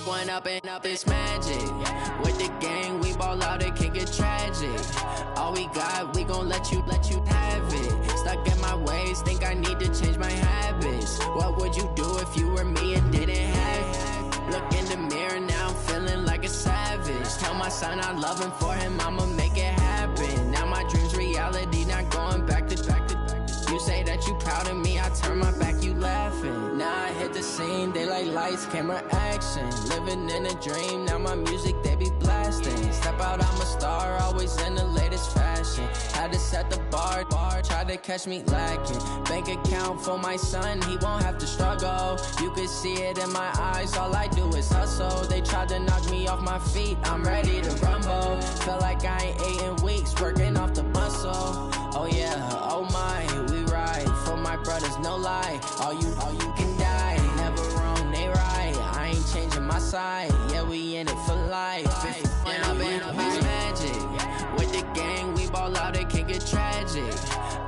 One up and up, it's magic. With the gang, we ball out, it can get tragic. All we got, we gon' let you have it. Stuck in my ways, think I need to change my habits. What would you do if you were me and didn't have it? Look in the mirror, now I'm feeling like a savage. Tell my son I love him, for him I'ma make it happen. Now my dream's reality, not going back to. You say that you proud of me, I turn my back, you laughing. Now I hit the scene, daylight lights, camera action. Living in a dream, now my music, they be blasting. Step out, I'm a star, always in the latest fashion. Had to set the bar, try to catch me lacking. Bank account for my son, he won't have to struggle. You can see it in my eyes, all I do is hustle. They tried to knock me off my feet, I'm ready to rumble. Felt like I ain't ate in weeks, working off the muscle. Oh yeah, oh my, we ride for my brothers, no lie. All you can die, never wrong, they right. I ain't changing my side, yeah, we in it for life. When up and up, it's magic. With the gang, we ball out, it can get tragic.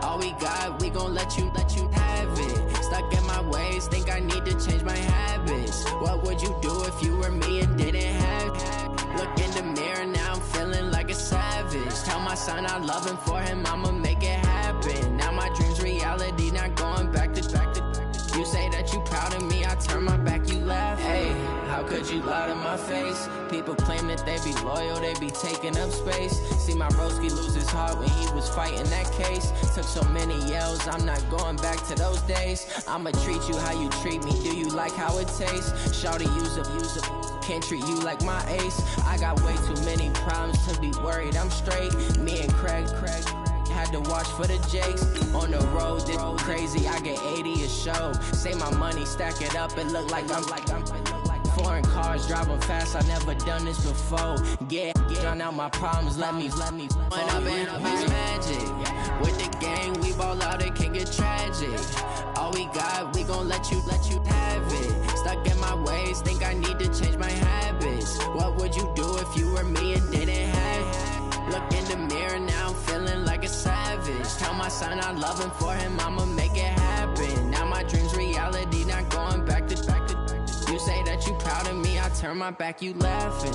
All we got, we gon' let you have it. Stuck in my ways, think I need to change my habits. What would you do if you were me and didn't have it? Look in the mirror, now I'm feeling like a savage. Tell my son I love him, for him I'ma make it happen. Now my dream's reality, not going back to. You say that you proud of me, I turn my back, you laugh. Hey, how could you lie to my face? People claim that they be loyal, they be taking up space. See my broski lose his heart when he was fighting that case. Took so many yells, I'm not going back to those days. I'ma treat you how you treat me, do you like how it tastes? Shawty, use up, can't treat you like my ace. I got way too many problems to be worried, I'm straight. Me and Craig had to watch for the jakes. On the road, this crazy, I get 80 a show. Say my money, stack it up, it look like I'm foreign cars, driving fast, I never done this before. Get drown out my problems, let me One up and up, it's magic. With the gang, we ball out, it can get tragic. All we got, we gon' let you have it. Stuck in my ways, think I need to change my habits. What would you do if you were me and didn't have it? Look in the mirror, now I'm feeling like a savage. Tell my son I love him, for him I'ma make it happen. Now my dream's reality, not going back to. You say that you proud of me, I turn my back, you laughing.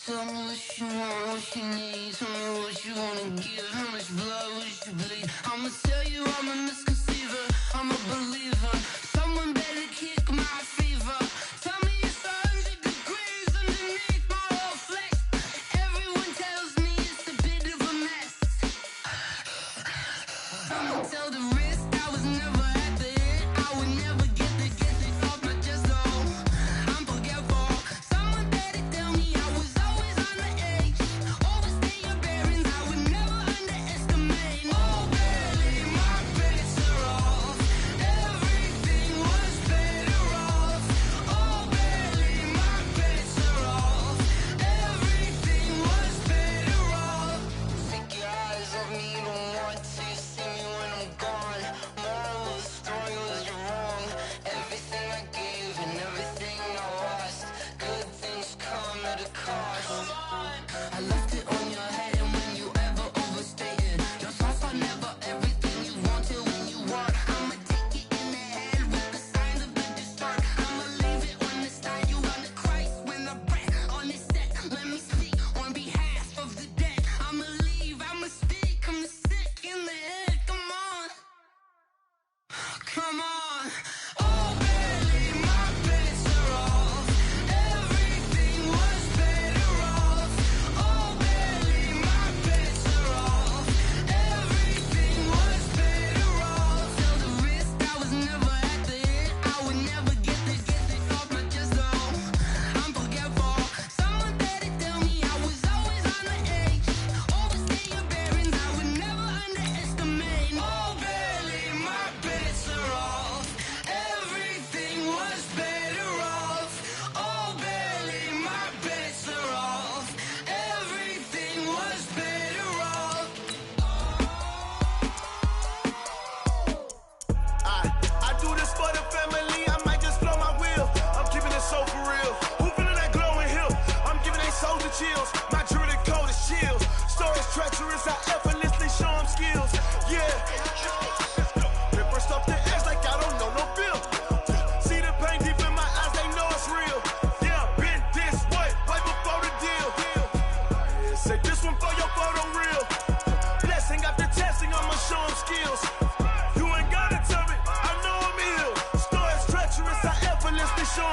Tell me what you want, what you need. Tell me what you wanna give. How much blood would you bleed? I'ma tell you I'm a misconceiver, I'm a believer. Someone better kick my fever. Tell me it's 100 degrees underneath my whole flesh. Everyone tells me it's a bit of a mess. I'ma tell the risk I was never at the end. I would never get it off my chest though. I'm forgetful. Someone better tell me I was always on the edge. Overstay your bearings, I would never underestimate.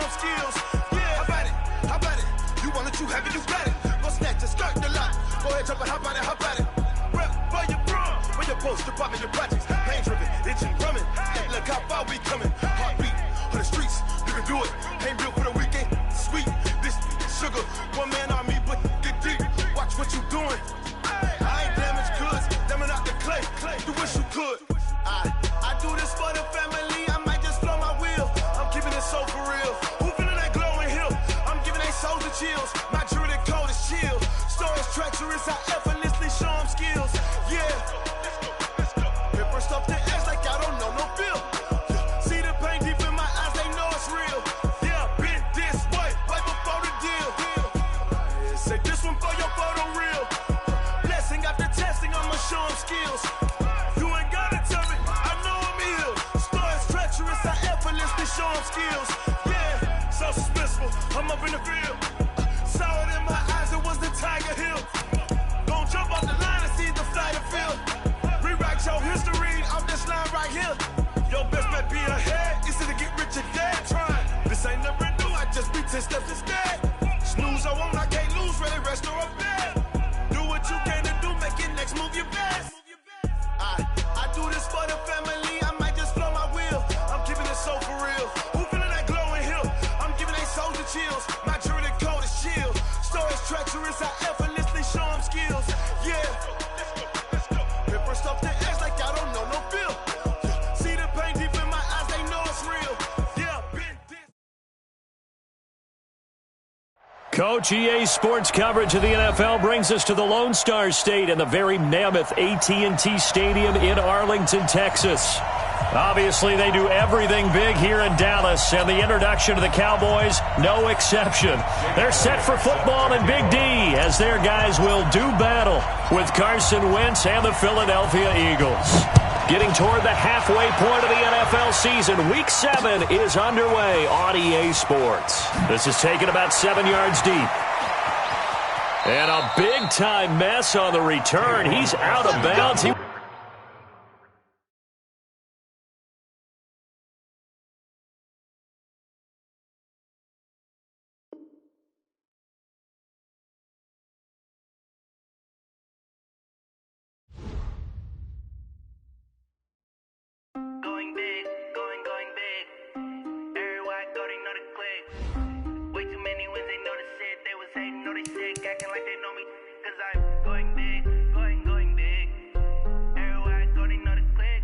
Sean skills. Yeah, how about it? How about it? You want it, you have it, you got it. Go snatch it, skirt the lot. Go ahead, jump it, how about it? How about it? Rep for your bra, for your post, department, your projects. Pain driven, itching, drumming. Hey, look how far we coming. Heartbeat on the streets, you can do it. Ain't built for the weekend. Sweet, this sugar, one man army, but get deep. Watch what you doing. I ain't damaged goods, damn out the clay. You wish you could. I do this for the family. I might just blow my wheel. I'm keeping it so for real. Who feeling that glowing hill? I'm giving they souls the chills. My jewelry code is chill. Stories treacherous, I effortlessly show them skills. Yeah. Paper stuff the edge like I don't know no feel. See the pain deep in my eyes, they know it's real. Yeah, been this way, right before the deal. Say this one for your photo real. Blessing after testing, I'ma show them skills. You ain't gotta tell me, I know I'm ill. Stories treacherous, I effortlessly show them skills. Yeah, so suspenseful, I'm up in the field. Saw it in my eyes, it was the Tiger Hill. Gon' jump off the line and see the flight of field. Rewrite your history off this line right here. Your best bet be ahead, easy to get rich or dead. Trying, this ain't never new, I just be 10 steps instead. Snooze I won't, I can't lose, ready, rest or a bed. Do what you can to do, make it next move your best. I do this for the family, I might just blow my wheel. I'm keeping it so for real. Who feeling that glowing hill? I'm giving they souls the chills. My jewelry code is chill. Stories treacherous, I effortlessly show them skills. Yeah. Paper stuff the edge like I don't know no feel. See the pain deep in my eyes, they know it's real. Yeah, been this. Coach, EA Sports coverage of the NFL brings us to the Lone Star State and the very mammoth AT&T Stadium in Arlington, Texas. Obviously, they do everything big here in Dallas, and the introduction to the Cowboys, no exception. They're set for football in Big D as their guys will do battle with Carson Wentz and the Philadelphia Eagles. Getting toward the halfway point of the NFL season, Week 7 is underway on EA Sports. This is taken about 7 yards deep. And a big-time mess on the return. He's out of bounds. Going big, going big. Everywhere I go, they know the click. Way too many wins, they know the shit. They was hating, know they sick, acting like they know me. Cause I'm going big, going big. Everywhere I go, they know the click.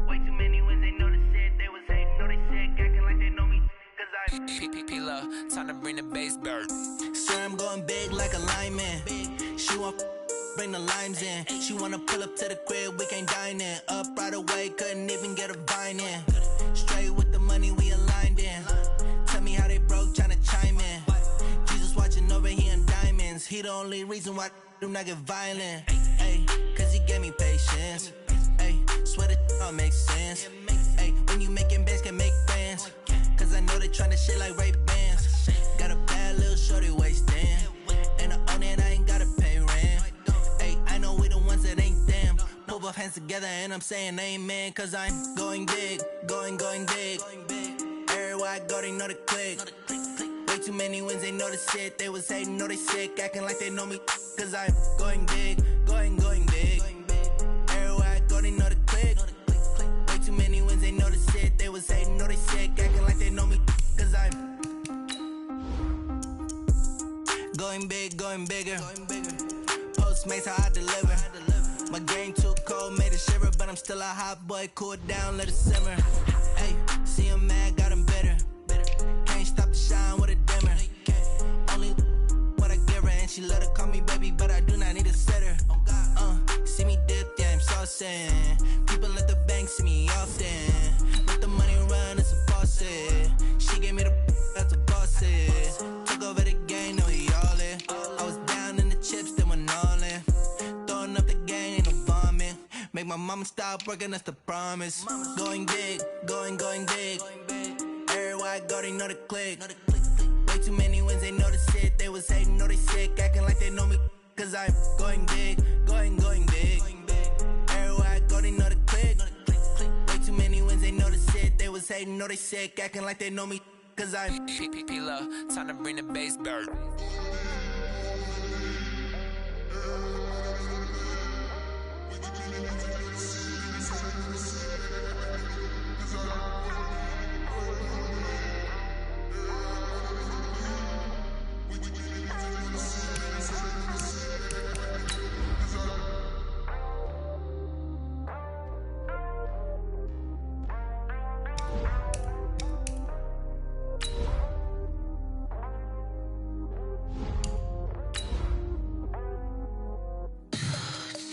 Way too many wins, they know the shit. They was hating, know they sick, acting like they know me. Cause I'm P-P-P-Love, time to bring the bass bird. swear I'm going big like a lineman. She want bring the limes in. She wanna pull up to the crib, we can't dine in. Up right away, couldn't even get a vine in. Straight with the money, we aligned in. Tell me how they broke, tryna chime in. Jesus watching over here in diamonds. He the only reason why I do not get violent. Ay, cause he gave me patience. Ay, swear that all makes sense. Ay, when you making bands, can make friends. Cause I know they tryna shit like Ray-Bans. Got a bad little shorty wasting. And I own it, I ain't gotta pay rent. Ay, I know we the ones that ain't them. Pull both hands together and I'm saying amen. Cause I'm going big, going big. Everywhere I go, they know the click. Way too many wins, they know the shit. They was hating, know they sick, acting like they know me. Cause I'm going big, going big. Everywhere I go, they know the click. Way too many wins, they know the shit. They was hating, know they sick, acting like they know me. Cause I'm going big, going bigger. Postmates, how I deliver. My game too cold, made it shiver. But I'm still a hot boy, cool it down, let it simmer. Hey, see him mad, got him bitter. Can't stop the shine with a dimmer. Only what I give her, and she let her call me baby, but I do not need a sitter. See me dip, yeah, I'm saucing. People at the bank see me often. Let the money run, it's a faucet. She gave me the that's a boss is. Took over the game, now we all in. I was down in the chips, they went all in. Throwing up the game, ain't no bombing. Make my mama stop working, that's the promise. Going big, going big. Everywhere I go, they know the click. Way too many wins, they know the shit. They was hating, know they sick, acting like they know me. Cause I'm going big, going big. Everywhere I go, they know the click. Way too many wins, they know the shit. They was hating, know they sick, acting like they know me. cause I'm P-P-P-Love, time to bring the bass back.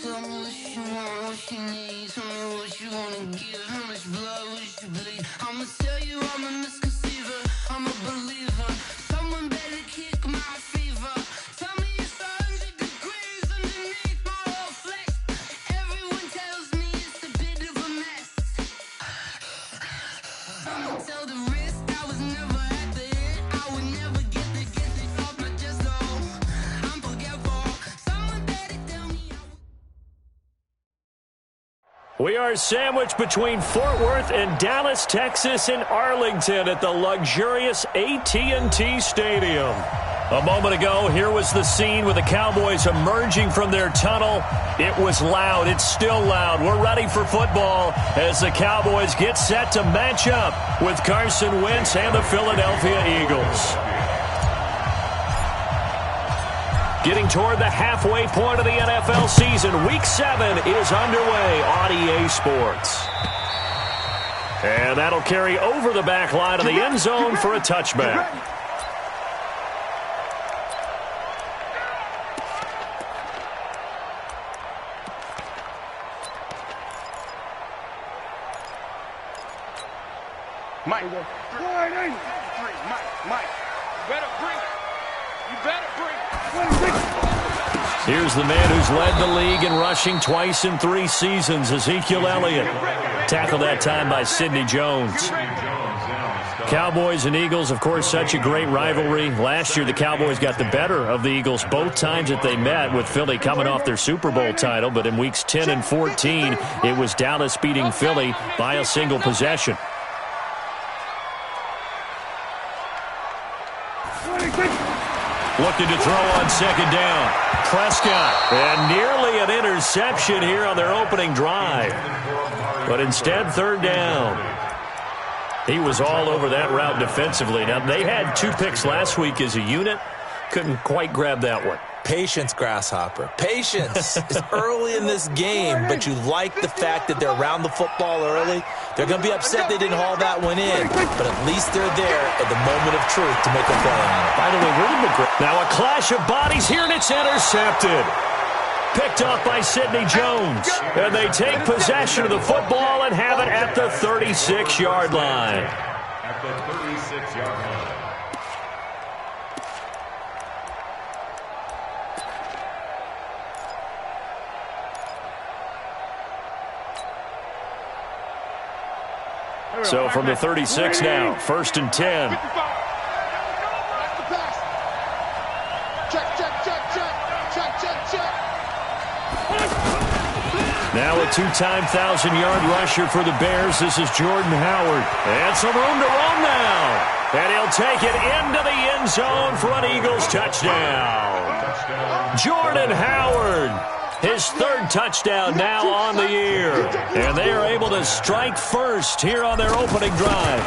Tell me what you want, what you need. Tell me what you wanna give. How much blood would you bleed? I'ma tell you I'm a misconceiver. I'm a believer. Someone better kick my fever. Tell me it's 100 degrees underneath my whole flesh. Everyone tells me it's a bit of a mess. I'ma tell the risk I was never at the end. I would never get it off my chest. Oh, I'm forgetful. Someone better tell me. We are sandwiched between Fort Worth and Dallas, Texas, and Arlington at the luxurious AT&T Stadium. A moment ago, here was the scene with the Cowboys emerging from their tunnel. It was loud. It's still loud. We're ready for football as the Cowboys get set to match up with Carson Wentz and the Philadelphia Eagles. Getting toward the halfway point of the NFL season, Week 7 is underway on EA Sports. And that'll carry over the back line of the end zone for a touchback. Mike, Mike, better bring it. You better bring it. Here's the man who's led the league in rushing twice in 3 seasons, Ezekiel Elliott. Tackled that time by Sidney Jones. Cowboys and Eagles, of course, such a great rivalry. Last year, the Cowboys got the better of the Eagles both times that they met, with Philly coming off their Super Bowl title. But in weeks 10 and 14, it was Dallas beating Philly by a single possession. Looking to throw on second down. Prescott, and nearly an interception here on their opening drive. But instead, third down. He was all over that route defensively. Now, they had 2 picks last week as a unit. Couldn't quite grab that one. Patience, Grasshopper. Patience is early in this game, but you like the fact that they're around the football early. They're going to be upset they didn't haul that one in, but at least they're there at the moment of truth to make a play on it. By the way, where did McGrath? Now a clash of bodies here, and it's intercepted. Picked off by Sidney Jones. And they take possession of the football and have it at the 36-yard line. At the 36-yard line. So from the 36 now, 1st and 10. Now a 2-time 1,000-yard rusher for the Bears. This is Jordan Howard. And some room to roam now. And he'll take it into the end zone for an Eagles touchdown. Jordan Howard. His 3rd touchdown now on the year. And they are able to strike first here on their opening drive.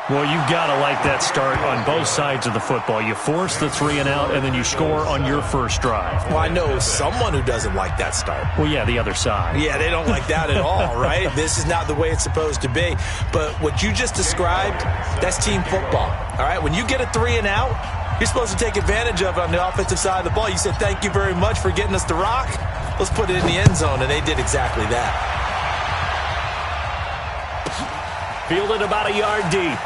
Well, you've got to like that start on both sides of the football. You force the 3-and-out, and then you score on your first drive. Well, I know someone who doesn't like that start. Well, yeah, the other side. Yeah, they don't like that at all, right? This is not the way it's supposed to be. But what you just described, that's team football, all right? When you get a 3-and-out, you're supposed to take advantage of it on the offensive side of the ball. You said, thank you very much for getting us the rock. Let's put it in the end zone, and they did exactly that. Fielded about a yard deep.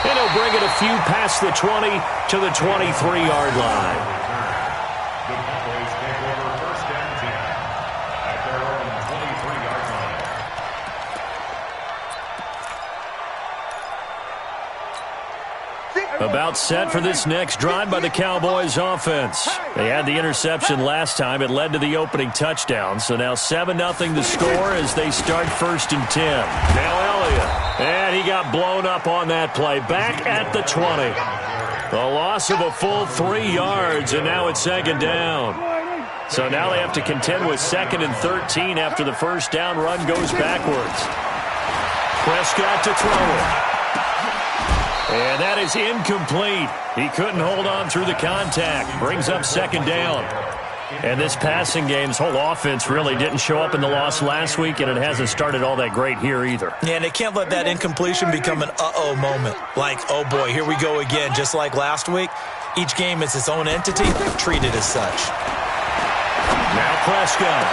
And he'll bring it a few past the 20 to the 23-yard line. The Cowboys take over 1st and 10 at their own 23-yard line. About set for this next drive by the Cowboys offense. They had the interception last time. It led to the opening touchdown. So now 7-0 the score as they start 1st and 10. Now Elliott. And he got blown up on that play. Back at the 20. The loss of a full 3 yards, and now it's 2nd down. So now they have to contend with 2nd and 13 after the first down run goes backwards. Prescott to throw it. And that is incomplete. He couldn't hold on through the contact. Brings up 2nd down. And this passing game's whole offense really didn't show up in the loss last week, and it hasn't started all that great here either. Yeah, and they can't let that incompletion become an uh-oh moment. Like, oh boy, here we go again, just like last week. Each game is its own entity, treated as such. Now Prescott.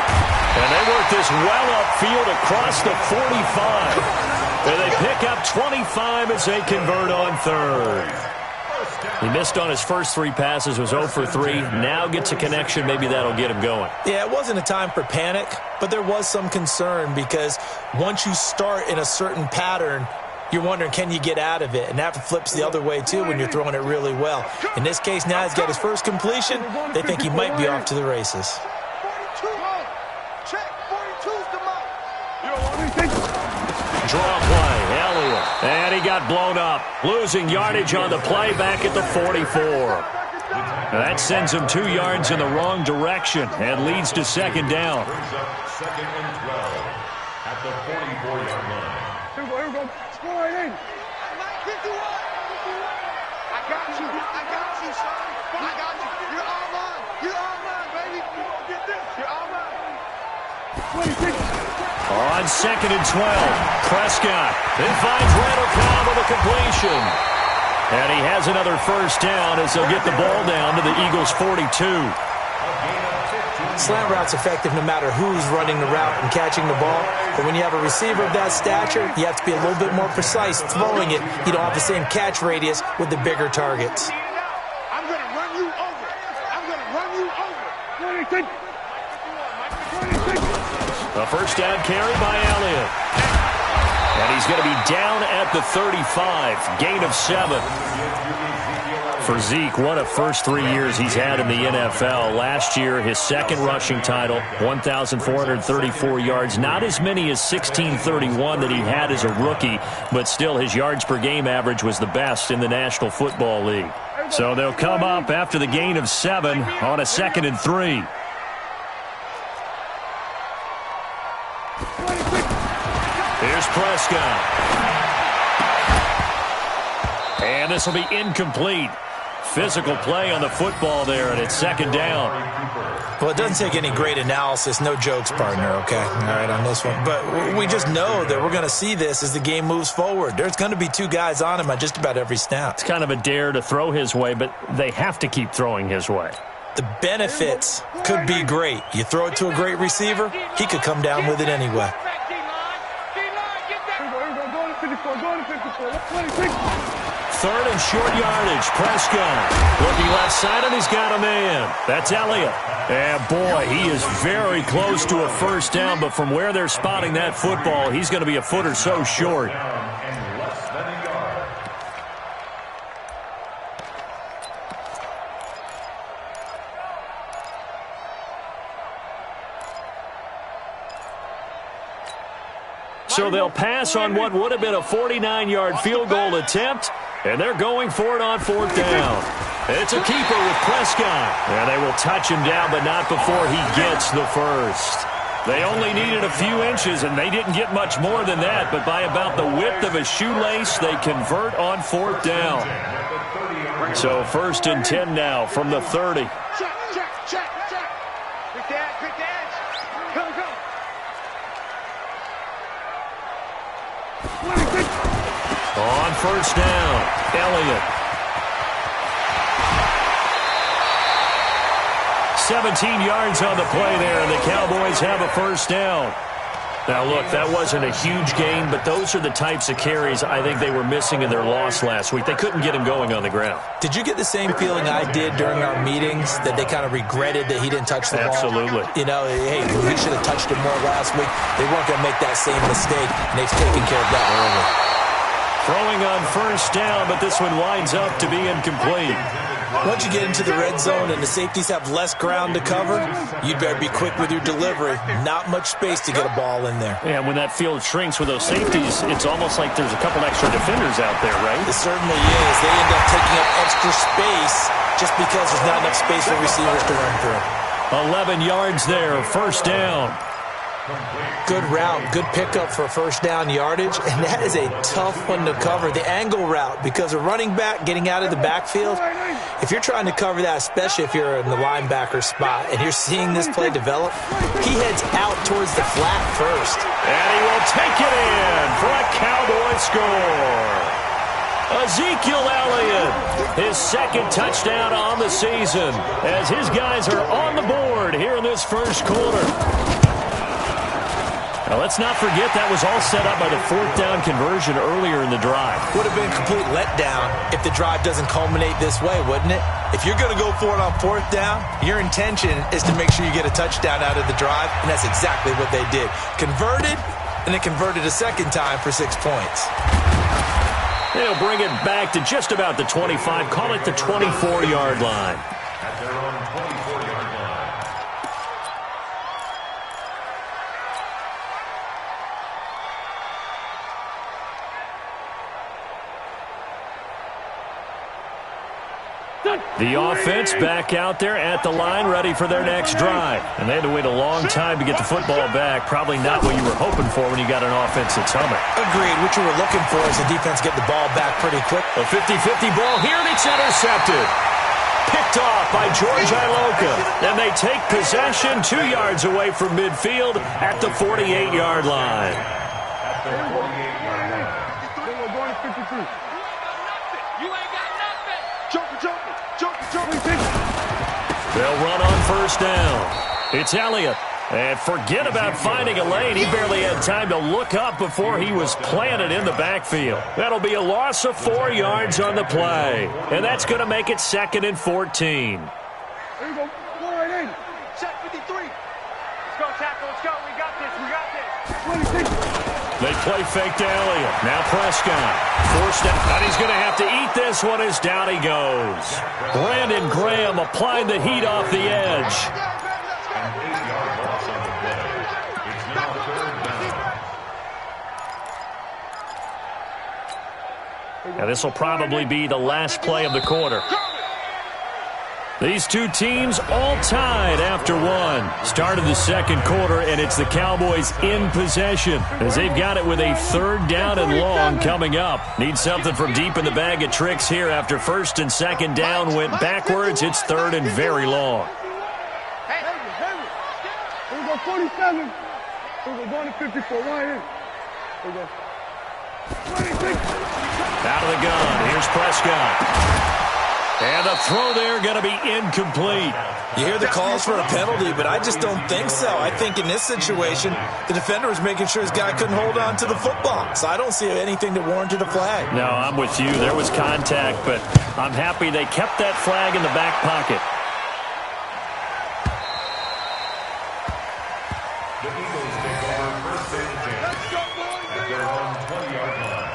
And they work this well upfield across the 45. And they pick up 25 as they convert on 3rd. He missed on his first 3 passes, was 0 for 3. Now gets a connection. Maybe that'll get him going. Yeah, it wasn't a time for panic, but there was some concern because once you start in a certain pattern, you're wondering, can you get out of it? And that flips the other way, too, when you're throwing it really well. In this case, now he's got his first completion. They think he might be off to the races. Draw play, Elliott. And he got blown up. Losing yardage on the play back at the 44. That sends him 2 yards in the wrong direction and leads to 2nd down. 2nd and 12 at the 44-yard line. Here we go. Score right in. I got you. I got you, son. I got you. You're all mine. You're all mine, baby. You won't get this. You're all mine. 26. On 2nd and 12, Prescott then finds Randall Cobb with a completion. And he has another first down as they'll get the ball down to the Eagles' 42. Slant route's effective no matter who's running the route and catching the ball. But when you have a receiver of that stature, you have to be a little bit more precise throwing it. You don't have the same catch radius with the bigger targets. I'm going to run you over. I'm going to run you over. 26. A first down carry by Elliott. And he's going to be down at the 35. Gain of 7. For Zeke, what a first 3 years he's had in the NFL. Last year, his 2nd rushing title, 1,434 yards. Not as many as 1,631 that he had as a rookie, but still his yards per game average was the best in the National Football League. So they'll come up after the gain of 7 on a 2nd and 3. Here's Prescott. And this will be incomplete. Physical play on the football there, and it's 2nd down. Well, it doesn't take any great analysis. No jokes, partner, okay? All right, on this one. But we just know that we're going to see this as the game moves forward. There's going to be 2 guys on him at just about every snap. It's kind of a dare to throw his way, but they have to keep throwing his way. The benefits could be great. You throw it to a great receiver, he could come down with it anyway. 3rd and short yardage. Prescott looking left side, and he's got a man. That's Elliott. And boy, he is very close to a first down, but from where they're spotting that football, he's going to be a foot or so short. So they'll pass on what would have been a 49-yard field goal attempt, and they're going for it on 4th down. It's a keeper with Prescott. And they will touch him down, but not before he gets the first. They only needed a few inches, and they didn't get much more than that, but by about the width of a shoelace, they convert on 4th down. So 1st and 10 now from the 30. Check. Quick dash. Come. On 1st down, Elliott. 17 yards on the play there, and the Cowboys have a first down. Now, look, that wasn't a huge gain, but those are the types of carries I think they were missing in their loss last week. They couldn't get him going on the ground. Did you get the same feeling I did during our meetings, that they kind of regretted that he didn't touch the ball? Absolutely. You know, hey, we should have touched him more last week. They weren't going to make that same mistake, and they've taken care of that early. Throwing on first down, but this one winds up to be incomplete. Once you get into the red zone and the safeties have less ground to cover, you better be quick with your delivery. Not much space to get a ball in there. And when that field shrinks with those safeties, it's almost like there's a couple extra defenders out there, right? It certainly is. They end up taking up extra space just because there's not enough space for receivers to run through. 11 yards there, first down. Good route, good pickup for first down yardage, and that is a tough one to cover, the angle route, because a running back getting out of the backfield, if you're trying to cover that, especially if you're in the linebacker spot and you're seeing this play develop, he heads out towards the flat first. And he will take it in for a Cowboy score. Ezekiel Elliott, his second touchdown on the season, as his guys are on the board here in this first quarter. Now, let's not forget that was all set up by the fourth down conversion earlier in the drive. Would have been a complete letdown if the drive doesn't culminate this way, wouldn't it? If you're going to go for it on fourth down, your intention is to make sure you get a touchdown out of the drive, and that's exactly what they did. Converted, and they converted a second time for 6 points. They'll bring it back to just about the 25, call it the 24-yard line. At their own 24-yard line. The offense back out there at the line, ready for their next drive. And they had to wait a long time to get the football back. Probably not what you were hoping for when you got an offense that's humming. Agreed. What you were looking for is the defense get the ball back pretty quick. A 50-50 ball here, and it's intercepted. Picked off by George Iloka. And they take possession 2 yards away from midfield at the 48-yard line. At their 48-yard line. They'll run on first down. It's Elliott. And forget about finding a lane. He barely had time to look up before he was planted in the backfield. That'll be a loss of 4 yards on the play. And that's going to make it 2nd and 14. There you go. Go right in. Set 53. Let's go, tackle. Let's go. We got this. We got this. 26. They play fake to Elliott. Now Prescott. Forced out. And he's going to have to eat this one as down he goes. Brandon Graham applying the heat off the edge. An 8-yard loss on the play. It's now third down. Now this will probably be the last play of the quarter. These two teams all tied after one. Start of the second quarter, and it's the Cowboys in possession as they've got it with a third down and long coming up. Need something from deep in the bag of tricks here after first and second down went backwards. It's third and very long. Hey, here we go, 47. Here we go, going to 54. Right in. Here we go. 26. Out of the gun. Here's Prescott. And the throw there going to be incomplete. You hear the calls for a penalty, but I just don't think so. I think in this situation, the defender was making sure his guy couldn't hold on to the football. So I don't see anything that warranted a flag. No, I'm with you. There was contact, but I'm happy they kept that flag in the back pocket. The Eagles take over first and 10 at their own 20-yard line.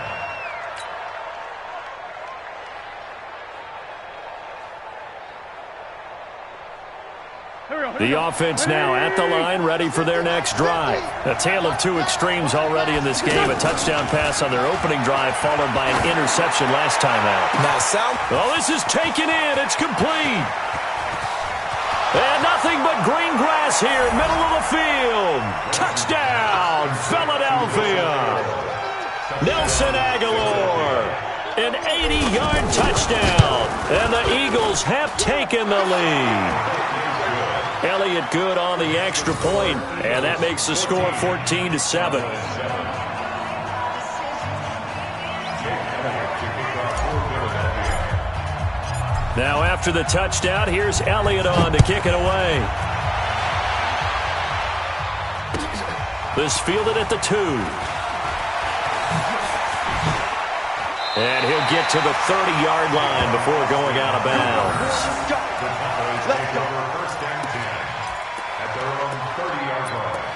The offense now at the line, ready for their next drive. A tale of two extremes already in this game. A touchdown pass on their opening drive, followed by an interception last time out. Now, well, this is taken in. It's complete. And nothing but green grass here, middle of the field. Touchdown, Philadelphia. Nelson Aguilar. An 80-yard touchdown. And the Eagles have taken the lead. Elliott good on the extra point, and that makes the score 14-7. Now after the touchdown, here's Elliott on to kick it away. This fielded at the 2. And he'll get to the 30-yard line before going out of bounds. First and 10 at their own 30-yard line.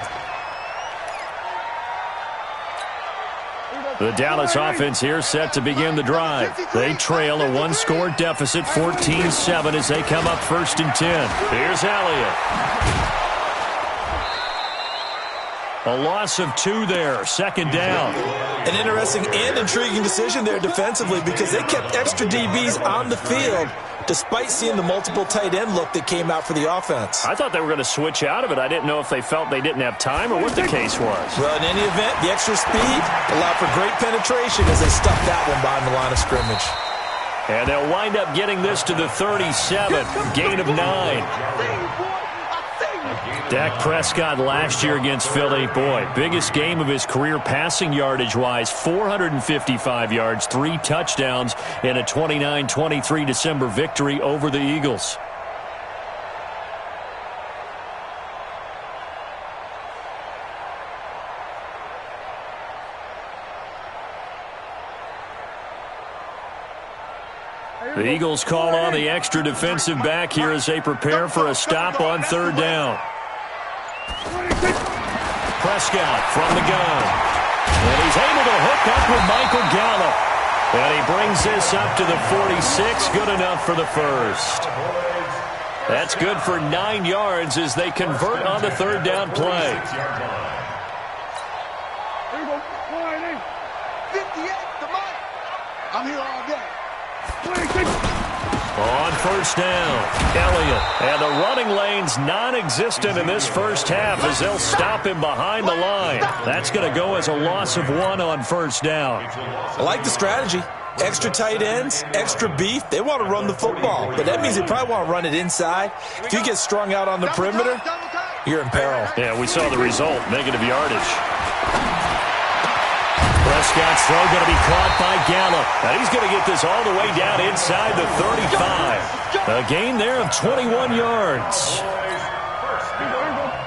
The Dallas offense here set to begin the drive. They trail a one-score deficit, 14-7, as they come up 1st and 10. Here's Elliott. A loss of 2 there, 2nd down. An interesting and intriguing decision there defensively because they kept extra DBs on the field despite seeing the multiple tight end look that came out for the offense. I thought they were going to switch out of it. I didn't know if they felt they didn't have time or what the case was. Well, in any event, the extra speed allowed for great penetration as they stuffed that one behind the line of scrimmage. And they'll wind up getting this to the 37, gain of 9. Dak Prescott last year against Philly, boy, biggest game of his career passing yardage-wise, 455 yards, 3 touchdowns in a 29-23 December victory over the Eagles. The Eagles call on the extra defensive back here as they prepare for a stop on 3rd down. Prescott from the gun. And he's able to hook up with Michael Gallup. And he brings this up to the 46. Good enough for the 1st. That's good for 9 yards as they convert on the 3rd down play. 58, come on. I'm here all day. On 1st down, Elliott. And the running lane's non-existent in this 1st half as they'll stop him behind the line. That's going to go as a loss of 1 on 1st down. I like the strategy. Extra tight ends, extra beef. They want to run the football, but that means they probably want to run it inside. If you get strung out on the perimeter, you're in peril. Yeah, we saw the result, negative yardage. Prescott's throw going to be caught by Gallup. And he's going to get this all the way down inside the 35. A gain there of 21 yards.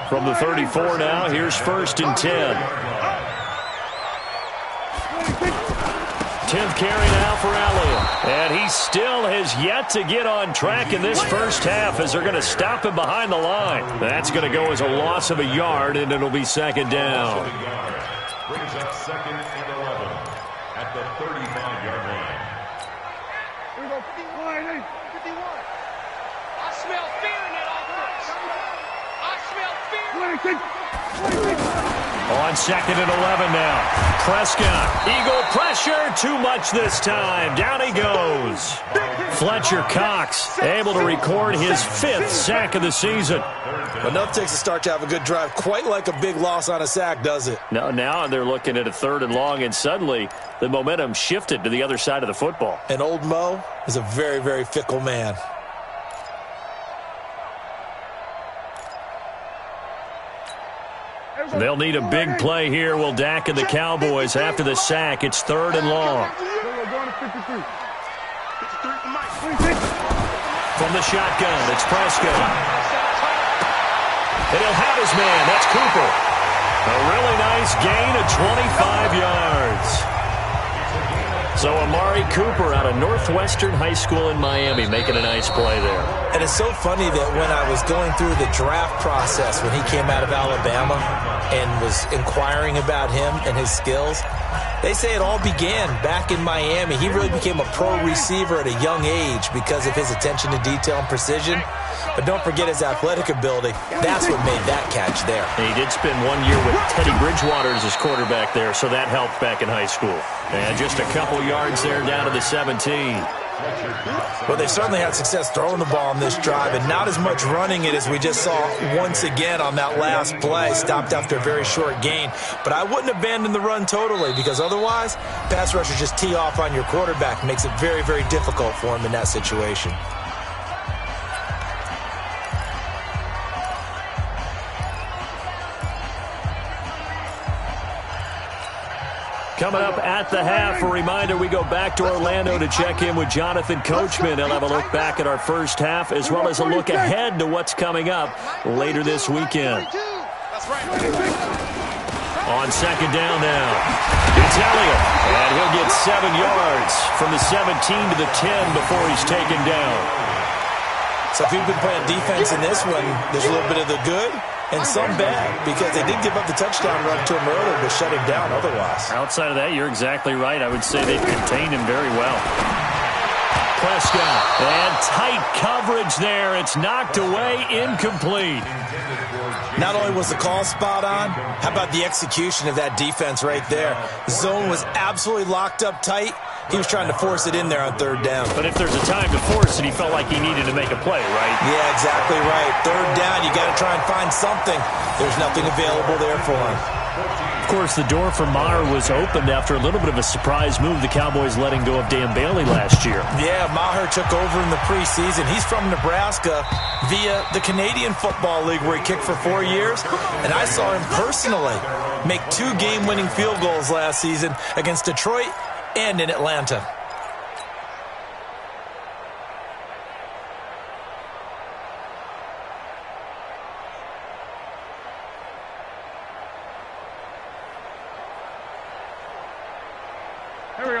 From the 34 now, here's 1st and 10. 10th carry now for Elliott. And he still has yet to get on track in this 1st half as they're going to stop him behind the line. That's going to go as a loss of a yard, and it'll be 2nd down. Brings up 2nd and 11 at the 35-yard line. Here we go, 51. I smell fear in that offense. I smell fear. 26. On 2nd and 11 now. Prescott, Eagle pressure, too much this time. Down he goes. Fletcher Cox able to record his 5th sack of the season. Enough takes a start to have a good drive. Quite like a big loss on a sack, does it? No, now they're looking at a 3rd and long, and suddenly the momentum shifted to the other side of the football. And old Mo is a very, very fickle man. They'll need a big play here, will Dak and the Cowboys after the sack. It's 3rd and long. From the shotgun, it's Prescott. And he'll have his man. That's Cooper. A really nice gain of 25 yards. So Amari Cooper out of Northwestern High School in Miami making a nice play there. And it's so funny that when I was going through the draft process when he came out of Alabama and was inquiring about him and his skills, they say it all began back in Miami. He really became a pro receiver at a young age because of his attention to detail and precision. But don't forget his athletic ability. That's what made that catch there. And he did spend 1 year with Teddy Bridgewater as his quarterback there, so that helped back in high school. And just a couple yards there down to the 17. Well, they certainly had success throwing the ball on this drive, and not as much running it as we just saw once again on that last play. Stopped after a very short gain. But I wouldn't abandon the run totally, because otherwise, pass rushers just tee off on your quarterback. Makes it very, very difficult for him in that situation. Coming up at the half, a reminder, we go back to Orlando to check in with Jonathan Coachman. He'll have a look back at our 1st half as well as a look ahead to what's coming up later this weekend. On 2nd down now, it's Elliott, and he'll get 7 yards from the 17 to the 10 before he's taken down. So if you've been playing defense in this one, there's a little bit of the good and some bad, because they did give up the touchdown run to him earlier to shut him down otherwise. Outside of that, you're exactly right. I would say they've contained him very well. Prescott, and tight coverage there. It's knocked away, incomplete. Not only was the call spot on, how about the execution of that defense right there? The zone was absolutely locked up tight. He was trying to force it in there on third down. But if there's a time to force it, he felt like he needed to make a play, right? Yeah, exactly right. Third down, you got to try and find something. There's nothing available there for him. Of course, the door for Maher was opened after a little bit of a surprise move. The Cowboys letting go of Dan Bailey last year. Yeah, Maher took over in the preseason. He's from Nebraska via the Canadian Football League, where he kicked for 4 years. And I saw him personally make 2 game-winning field goals last season against Detroit and in Atlanta.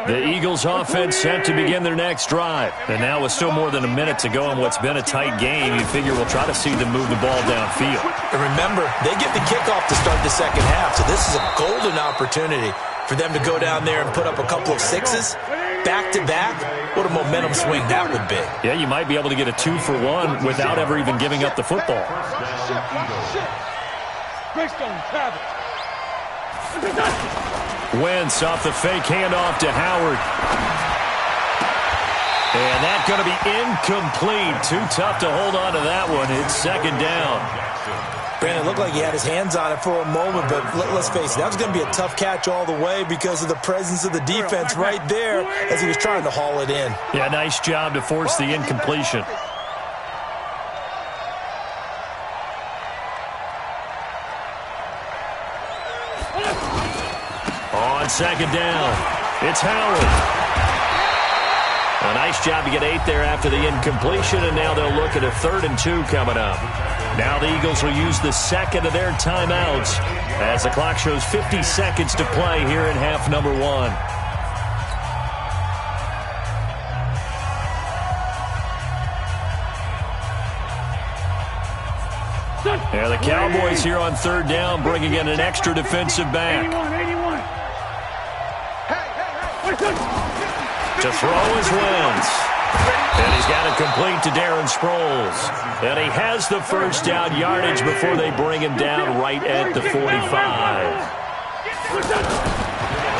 The Eagles offense set to begin their next drive. And now with still more than a minute to go in what's been a tight game, you figure we'll try to see them move the ball downfield. And remember, they get the kickoff to start the second half, so this is a golden opportunity for them to go down there and put up a couple of sixes back-to-back. What a momentum swing that would be. Yeah, you might be able to get a 2-for-1 without ever even giving up the football. Wentz off the fake handoff to Howard. And that's going to be incomplete. Too tough to hold on to that one. It's second down. Brandon, it looked like he had his hands on it for a moment, but let's face it, that was going to be a tough catch all the way because of the presence of the defense right there as he was trying to haul it in. Yeah, nice job to force the incompletion. On second down, it's Howard. A nice job to get 8 there after the incompletion, and now they'll look at a 3rd and 2 coming up. Now the Eagles will use the second of their timeouts as the clock shows 50 seconds to play here in half number 1. Yeah, the Cowboys here on 3rd down, bringing in an extra defensive back. 81. To throw is Wentz. And he's got it complete to Darren Sproles. And he has the first down yardage before they bring him down right at the 45.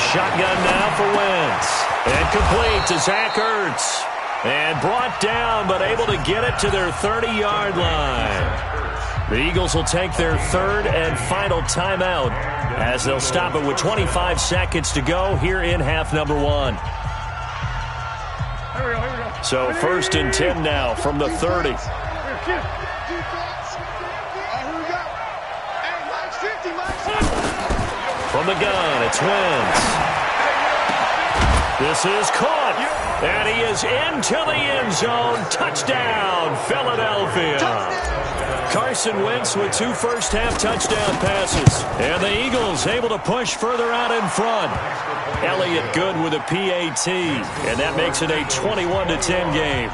Shotgun now for Wentz. And complete to Zach Ertz. And brought down, but able to get it to their 30-yard line. The Eagles will take their 3rd and final timeout as they'll stop it with 25 seconds to go here in half number 1. So 1st and 10 now from the 30. From the gun, it's Wentz. This is caught, and he is into the end zone. Touchdown, Philadelphia. Carson Wentz with 2 first-half touchdown passes. And the Eagles able to push further out in front. Elliott good with a PAT, and that makes it a 21-10 game.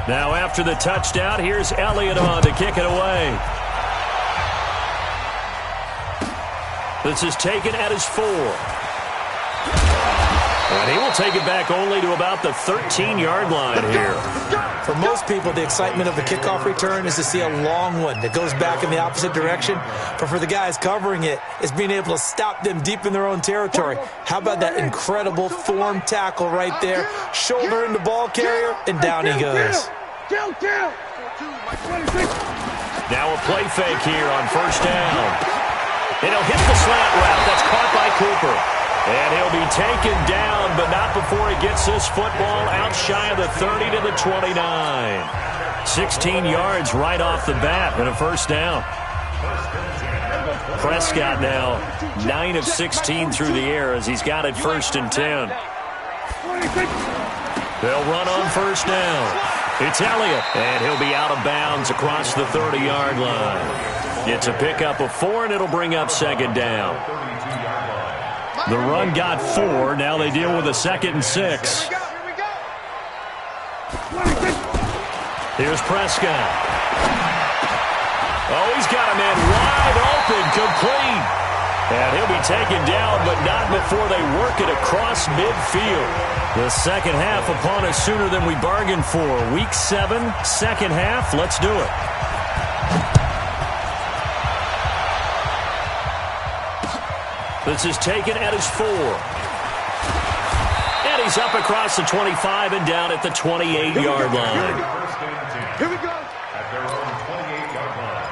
Now after the touchdown, here's Elliott on to kick it away. This is taken at his 4. And he will take it back only to about the 13-yard line here. For most people, the excitement of the kickoff return is to see a long one that goes back in the opposite direction. But for the guys covering it, it's being able to stop them deep in their own territory. How about that incredible form tackle right there? Shoulder in the ball carrier, and down he goes. Now a play fake here on 1st down. And he'll hit the slant route. That's caught by Cooper. And he'll be taken down, but not before he gets this football out shy of the 30 to the 29. 16 yards right off the bat and a 1st down. Prescott now 9 of 16 through the air as he's got it 1st and 10. They'll run on 1st down. It's Elliott, and he'll be out of bounds across the 30-yard line. It's a pickup of 4, and it'll bring up 2nd down. The run got 4. Now they deal with a 2nd and 6. Here's Prescott. Oh, he's got a man wide open, complete. And he'll be taken down, but not before they work it across midfield. The second half upon us sooner than we bargained for. Week 7, second half. Let's do it. This is taken at his 4. And he's up across the 25 and down at the 28-yard line. Here we go. At their own 28-yard line.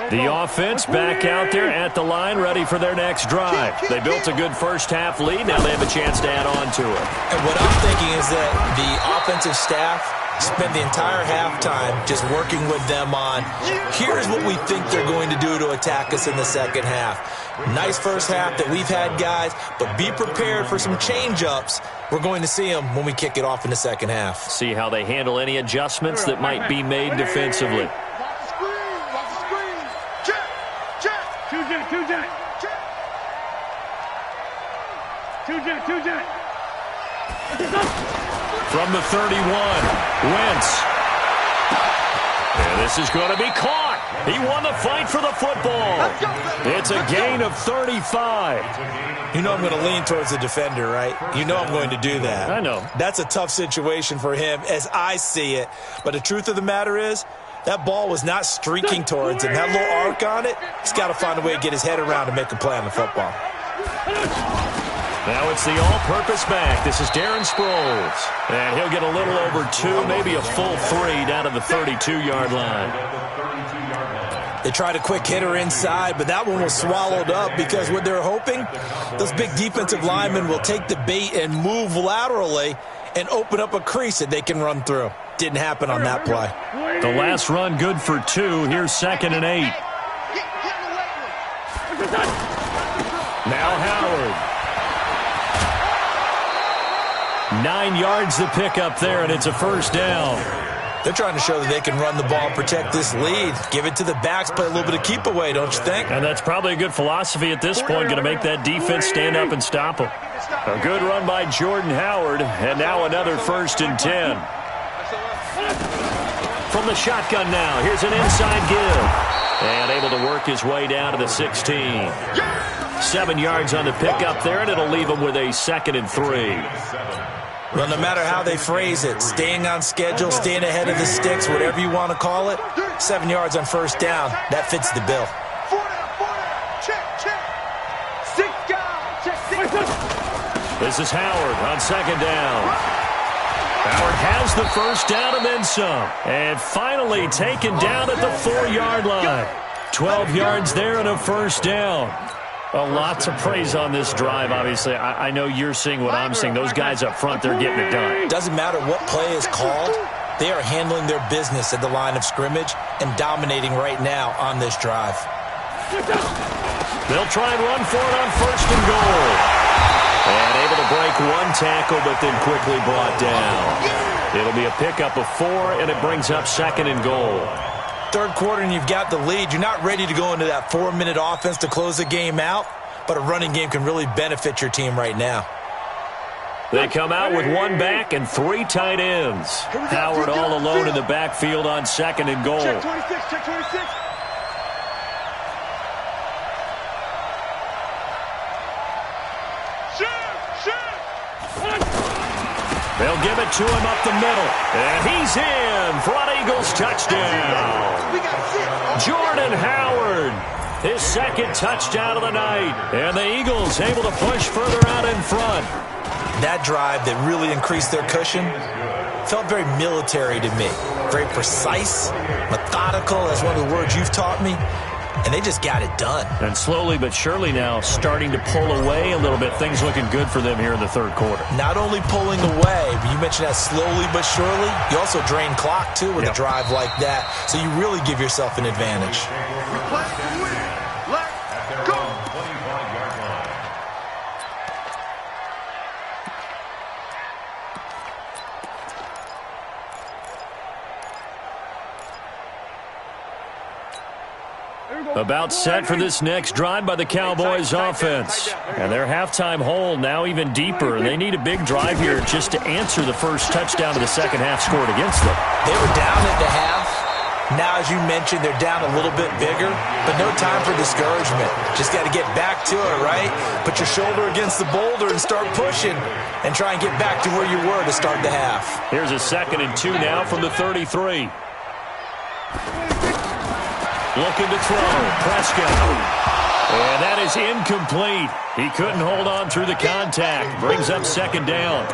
The offense back out there at the line, ready for their next drive. They built a good first-half lead. Now they have a chance to add on to it. And what I'm thinking is that the offensive staff spend the entire halftime just working with them on, here's what we think they're going to do to attack us in the second half. Nice first half that we've had, guys, but be prepared for some change-ups. We're going to see them when we kick it off in the second half. See how they handle any adjustments that might be made defensively. Two jet. From the 31, Wentz. And this is going to be caught. He won the fight for the football. It's a gain of 35. You know I'm going to lean towards the defender, right? You know I'm going to do that. I know. That's a tough situation for him as I see it. But the truth of the matter is, that ball was not streaking towards him. That little arc on it, he's got to find a way to get his head around and make a play on the football. Now it's the all-purpose back. This is Darren Sproles. And he'll get a little over 2, maybe a full 3 down to the 32-yard line. They tried a quick hitter inside, but that one was swallowed up because what they're hoping, those big defensive linemen will take the bait and move laterally and open up a crease that they can run through. Didn't happen on that play. The last run good for 2. Here's 2nd and 8. Now Howard. 9 yards to pick up there, and it's a first down. They're trying to show that they can run the ball and protect this lead. Give it to the backs, play a little bit of keep away, don't you think? And that's probably a good philosophy at this point, going to make that defense stand up and stop them. A good run by Jordan Howard, and now another 1st and 10. From the shotgun now, here's an inside give. And able to work his way down to the 16. 7 yards on the pickup there, and it'll leave him with a 2nd and 3. Well, no matter how they phrase it, staying on schedule, staying ahead of the sticks, whatever you want to call it, 7 yards on first down, that fits the bill. This is Howard on 2nd down. Howard has the first down and then some. And finally taken down at the 4-yard line. 12 yards there and a first down. Well, lots of praise on this drive, obviously. I know you're seeing what I'm seeing. Those guys up front, they're getting it done. Doesn't matter what play is called. They are handling their business at the line of scrimmage and dominating right now on this drive. They'll try and run for it on 1st and goal. And able to break one tackle, but then quickly brought down. It'll be a pickup of 4, and it brings up 2nd and goal. Third quarter and you've got the lead. You're not ready to go into that 4-minute offense to close the game out, but a running game can really benefit your team right now. They come out with 1 back and 3 tight ends. Howard all alone in the backfield on 2nd and goal. Check 26, check 26. They'll give it to him up the middle. And he's in for an Eagles touchdown. Jordan Howard, his 2nd touchdown of the night. And the Eagles able to push further out in front. That drive that really increased their cushion felt very military to me. Very precise, methodical. That's one of the words you've taught me. And they just got it done. And slowly but surely now starting to pull away a little bit. Things looking good for them here in the third quarter. Not only pulling away, but you mentioned that slowly but surely. You also drain clock, too, with a drive like that. So you really give yourself an advantage. Let's go. Here we go, About set for this next drive by the Cowboys offense. And their halftime hole now even deeper. They need a big drive here just to answer the first touchdown of the second half scored against them. They were down at the half. Now, as you mentioned, they're down a little bit bigger, but no time for discouragement. Just got to get back to it, right? Put your shoulder against the boulder and start pushing and try and get back to where you were to start the half. Here's a 2nd and 2 now from the 33. Looking to throw. Prescott. And that is incomplete. He couldn't hold on through the contact. Brings up 2nd down.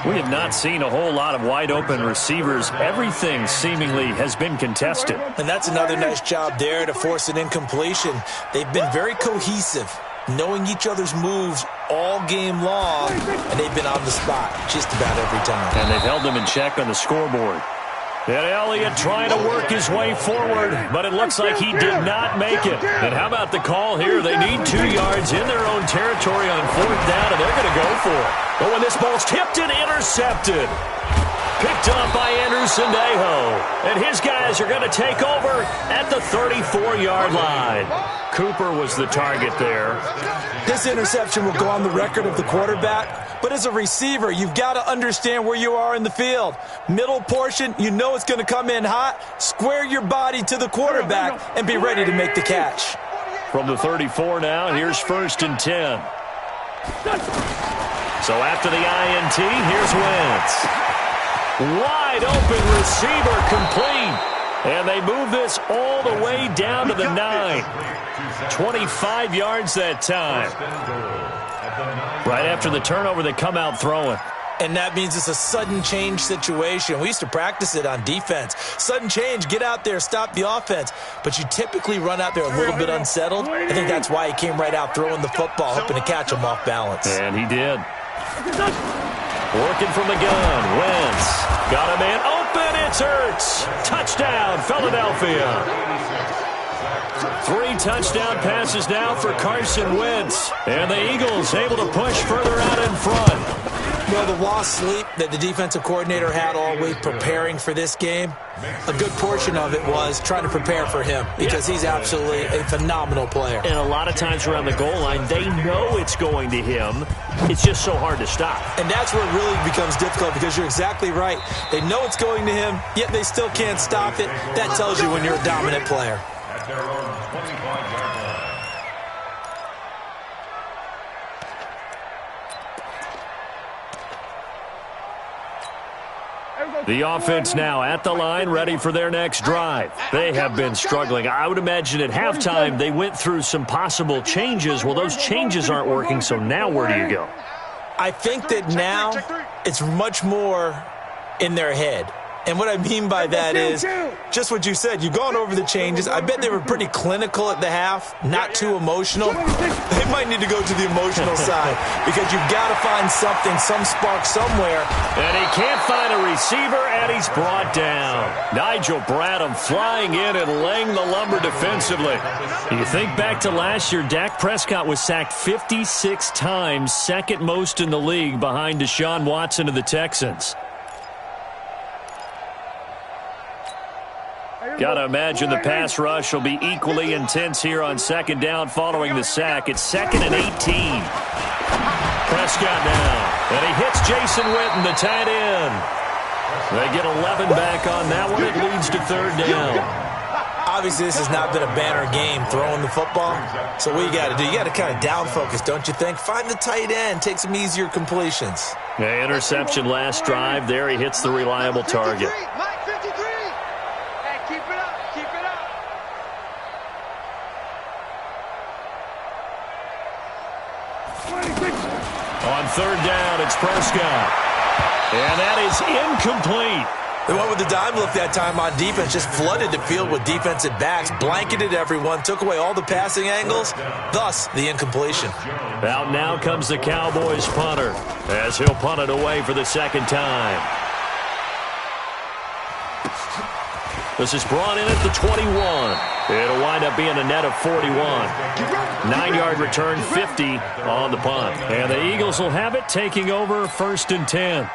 We have not seen a whole lot of wide-open receivers. Everything seemingly has been contested. And that's another nice job there to force an incompletion. They've been very cohesive, knowing each other's moves all game long, and they've been on the spot just about every time. And they've held them in check on the scoreboard. And Elliott trying to work his way forward, but it looks like he did not make it. And how about the call here? They need 2 yards in their own territory on 4th down, and they're going to go for it. But when this ball's tipped and intercepted, picked up by Andrew Sendejo. And his guys are going to take over at the 34-yard line. Cooper was the target there. This interception will go on the record of the quarterback, but as a receiver, you've got to understand where you are in the field. Middle portion, you know it's going to come in hot. Square your body to the quarterback and be ready to make the catch. From the 34 now, here's 1st and 10. So after the INT, here's Wentz. Wide open receiver complete. And they move this all the way down to the 9. 25 yards that time. Right after the turnover, they come out throwing. And that means it's a sudden change situation. We used to practice it on defense. Sudden change, get out there, stop the offense. But you typically run out there a little bit unsettled. I think that's why he came right out throwing the football, hoping to catch him off balance. And he did. Working from the gun. Wentz got a man open. It's Ertz. Touchdown, Philadelphia. 3 touchdown passes now for Carson Wentz. And the Eagles able to push further out in front. Well, the lost sleep that the defensive coordinator had all week preparing for this game, a good portion of it was trying to prepare for him because he's absolutely a phenomenal player. And a lot of times around the goal line, they know it's going to him. It's just so hard to stop. And that's where it really becomes difficult because you're exactly right. They know it's going to him, yet they still can't stop it. That tells you when you're a dominant player. At their own 25-yard line. The offense now at the line, ready for their next drive. They have been struggling. I would imagine at halftime they went through some possible changes. Well, those changes aren't working, so now where do you go? I think that now it's much more in their head. And what I mean by that is just what you said. You've gone over the changes. I bet they were pretty clinical at the half, not too emotional. They might need to go to the emotional side because you've got to find something, some spark somewhere. And he can't find a receiver, and he's brought down. Nigel Bradham flying in and laying the lumber defensively. You think back to last year, Dak Prescott was sacked 56 times, 2nd most in the league behind Deshaun Watson of the Texans. Got to imagine the pass rush will be equally intense here on 2nd down following the sack. It's 2nd and 18. Prescott now. And he hits Jason Witten, the tight end. They get 11 back on that one. It leads to 3rd down. Obviously, this has not been a banner game throwing the football. So what you got to do, you got to kind of down focus, don't you think? Find the tight end, take some easier completions. Yeah, interception last drive. There he hits the reliable target. On 3rd down, it's Prescott. And that is incomplete. They went with the dime look that time on defense, just flooded the field with defensive backs, blanketed everyone, took away all the passing angles, thus the incompletion. Out now comes the Cowboys punter as he'll punt it away for the 2nd time. This is brought in at the 21. It'll wind up being a net of 41. 9-yard return, 50 on the punt. And the Eagles will have it, taking over 1st and 10.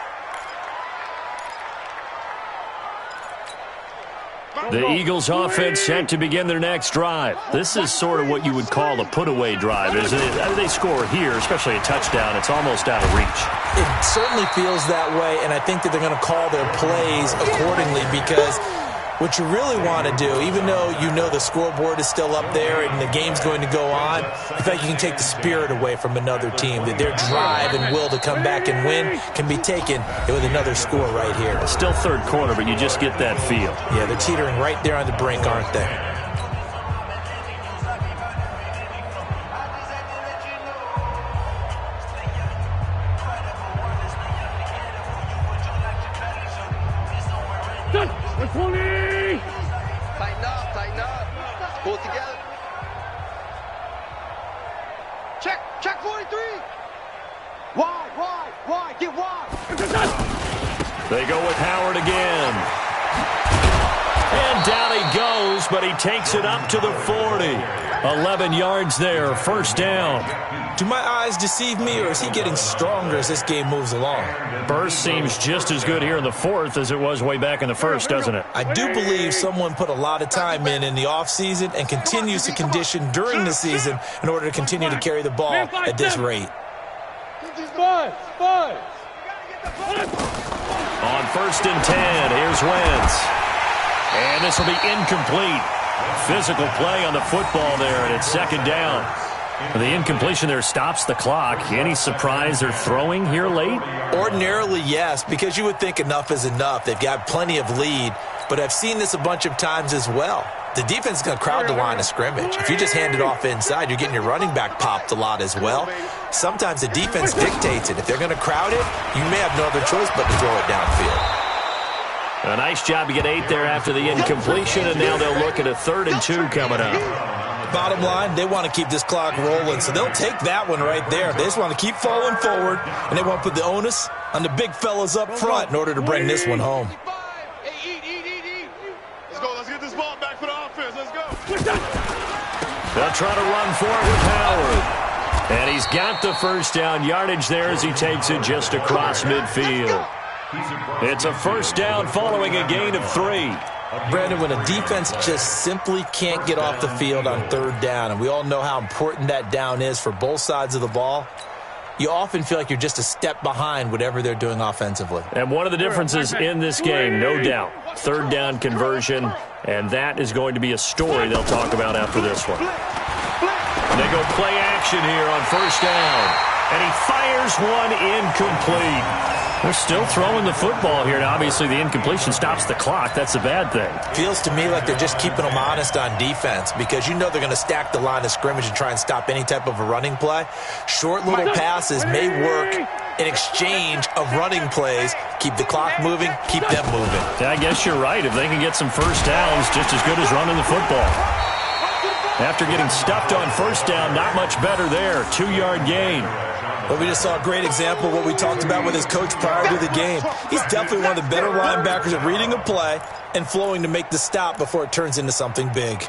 The Eagles offense set to begin their next drive. This is sort of what you would call a put-away drive, isn't it? They score here, especially a touchdown. It's almost out of reach. It certainly feels that way, and I think that they're going to call their plays accordingly because what you really want to do, even though you know the scoreboard is still up there and the game's going to go on, I think you can take the spirit away from another team, that their drive and will to come back and win can be taken with another score right here. Still third quarter, but you just get that feel. Yeah, they're teetering right there on the brink, aren't they? Tighten up. Pull it together. Check 43. Wide, get wide. They go with Howard again. And down he goes, but he takes it up to the 40. 11 yards there, first down. Do my eyes deceive me, or is he getting stronger as this game moves along? Burst seems just as good here in the fourth as it was way back in the first, doesn't it? I do believe someone put a lot of time in the offseason and continues to condition during the season in order to continue to carry the ball at this rate. On first and 10, here's Wentz. And this will be incomplete. Physical play on the football there, and it's second down. The incompletion there stops the clock. Any surprise they're throwing here late? Ordinarily, yes, because you would think enough is enough. They've got plenty of lead, but I've seen this a bunch of times as well. The defense is going to crowd the line of scrimmage. If you just hand it off inside, you're getting your running back popped a lot as well. Sometimes the defense dictates it. If they're going to crowd it, you may have no other choice but to throw it downfield. A nice job to get 8 there after the incompletion, and now they'll look at a 3rd and 2 coming up. Bottom line, they want to keep this clock rolling, so they'll take that one right there. They just want to keep falling forward, and they want to put the onus on the big fellas up front in order to bring this one home. Let's go. Let's get this ball back for the offense. Let's go. They'll try to run for it with Howard. And he's got the first down yardage there as he takes it just across midfield. It's a first down following a gain of 3. Brandon, when a defense just simply can't get off the field on 3rd down, and we all know how important that down is for both sides of the ball, you often feel like you're just a step behind whatever they're doing offensively. And one of the differences in this game, no doubt, 3rd down conversion, and that is going to be a story they'll talk about after this one. They go play action here on first down, and he fires one incomplete. They're still throwing the football here. Now, obviously, the incompletion stops the clock. That's a bad thing. Feels to me like they're just keeping them honest on defense because you know they're going to stack the line of scrimmage and try and stop any type of a running play. Short little passes may work in exchange of running plays. Keep the clock moving, keep them moving. Yeah, I guess you're right. If they can get some first downs, just as good as running the football. After getting stuffed on first down, not much better there. 2-yard gain. But we just saw a great example of what we talked about with his coach prior to the game. He's definitely one of the better linebackers at reading a play and flowing to make the stop before it turns into something big.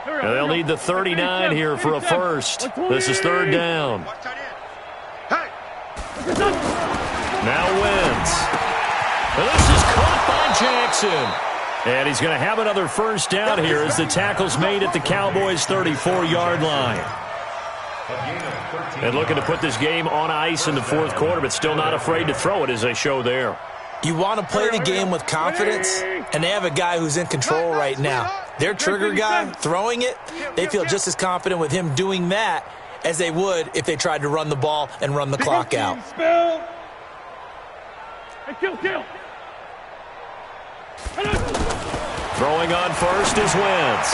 Now they'll need the 39 here for a first. This is 3rd down. Now Wentz. This is caught by Jackson. And he's going to have another first down here as the tackle's made at the Cowboys' 34-yard line. And looking to put this game on ice in the 4th quarter, but still not afraid to throw it as they show there. You want to play the game with confidence, and they have a guy who's in control right now. Their trigger guy, throwing it, they feel just as confident with him doing that as they would if they tried to run the ball and run the clock out. Throwing on first is Wentz.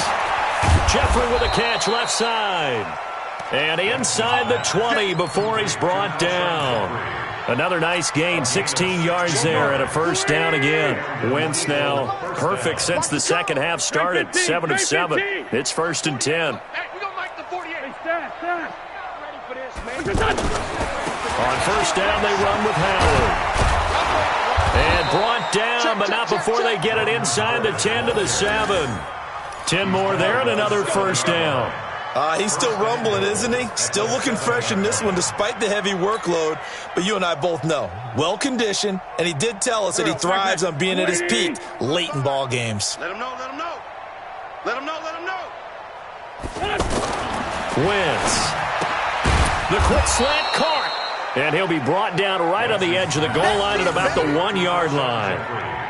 Jeffrey with a catch left side. And inside the 20 before he's brought down. Another nice gain, 16 yards there and a first down again. Wentz now perfect since the second half started, 7 of 7. It's 1st and 10. On first down, they run with Howard. And brought down, but not before they get it inside the 10 to the 7. 10 more there and another first down. He's still rumbling, isn't he? Still looking fresh in this one despite the heavy workload. But you and I both know, well-conditioned, and he did tell us that he thrives on being at his peak late in ball games. Let him know, let him know. Let him know, let him know. Wins. The quick slant caught. And he'll be brought down right on the edge of the goal line at about the 1-yard line.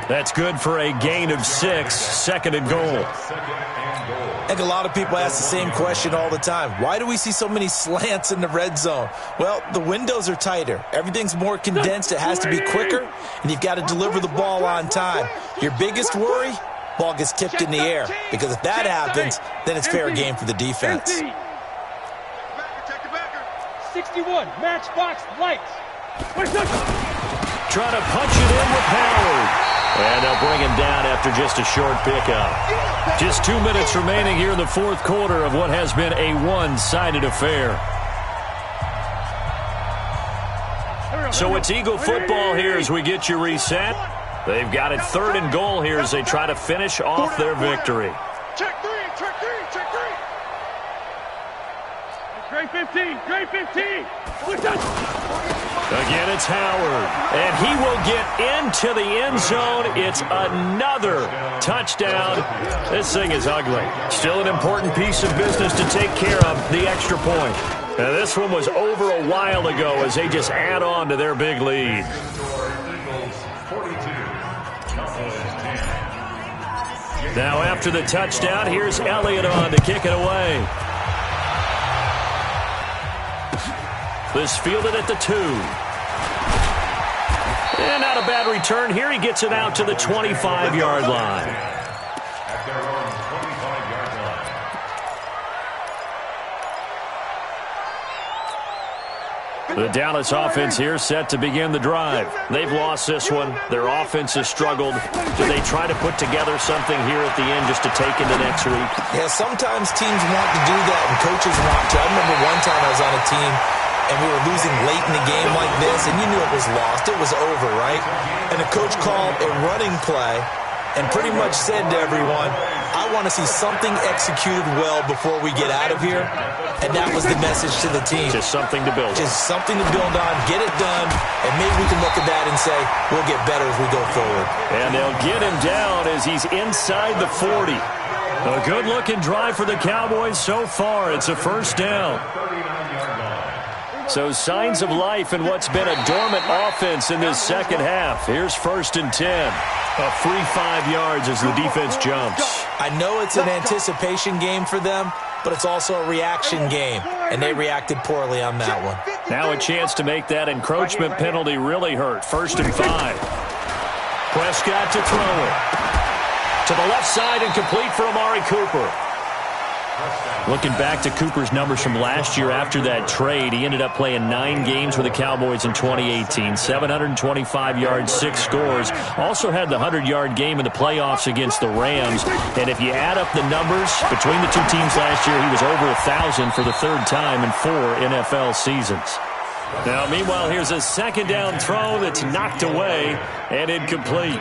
That's good for a gain of 6, second and goal. I think a lot of people ask the same question all the time. Why do we see so many slants in the red zone? Well, the windows are tighter. Everything's more condensed. It has to be quicker, and you've got to deliver the ball on time. Your biggest worry? Ball gets tipped in the air, because if that happens, then it's fair game for the defense. 61, matchbox lights. Trying to punch it in with Howard. And they'll bring him down after just a short pickup. Just 2 minutes remaining here in the fourth quarter of what has been a one-sided affair. So it's Eagle football here as we get you reset. They've got it 3rd and goal here as they try to finish off their victory. Check three. Trey 15, Trey 15. Again, it's Howard, and he will get into the end zone. It's another touchdown. This thing is ugly. Still an important piece of business to take care of, the extra point. Now, this one was over a while ago as they just add on to their big lead. Now, after the touchdown, here's Elliott on to kick it away. This fielded at the 2. And not a bad return here. He gets it out to the 25-yard line. At their own 25-yard line. The Dallas offense here set to begin the drive. They've lost this one. Their offense has struggled. Do they try to put together something here at the end just to take into next week? Yeah, sometimes teams want to do that and coaches want to. I remember one time I was on a team and we were losing late in the game like this, and you knew it was lost. It was over, right? And the coach called a running play and pretty much said to everyone, I want to see something executed well before we get out of here. And that was the message to the team. Just something to build on. Just something to build on, get it done, and maybe we can look at that and say, we'll get better as we go forward. And they'll get him down as he's inside the 40. A good-looking drive for the Cowboys so far. It's a first down. So signs of life in what's been a dormant offense in this second half. Here's 1st and 10. A free 5 yards as the defense jumps. I know it's an anticipation game for them, but it's also a reaction game, and they reacted poorly on that one. Now a chance to make that encroachment penalty really hurt. 1st and 5. Prescott to throw it. To the left side and complete for Amari Cooper. Looking back to Cooper's numbers from last year after that trade, he ended up playing 9 games with the Cowboys in 2018. 725 yards, 6 scores. Also had the 100-yard game in the playoffs against the Rams. And if you add up the numbers between the two teams last year, he was over 1,000 for the 3rd time in 4 NFL seasons. Now, meanwhile, here's a 2nd down throw that's knocked away and incomplete.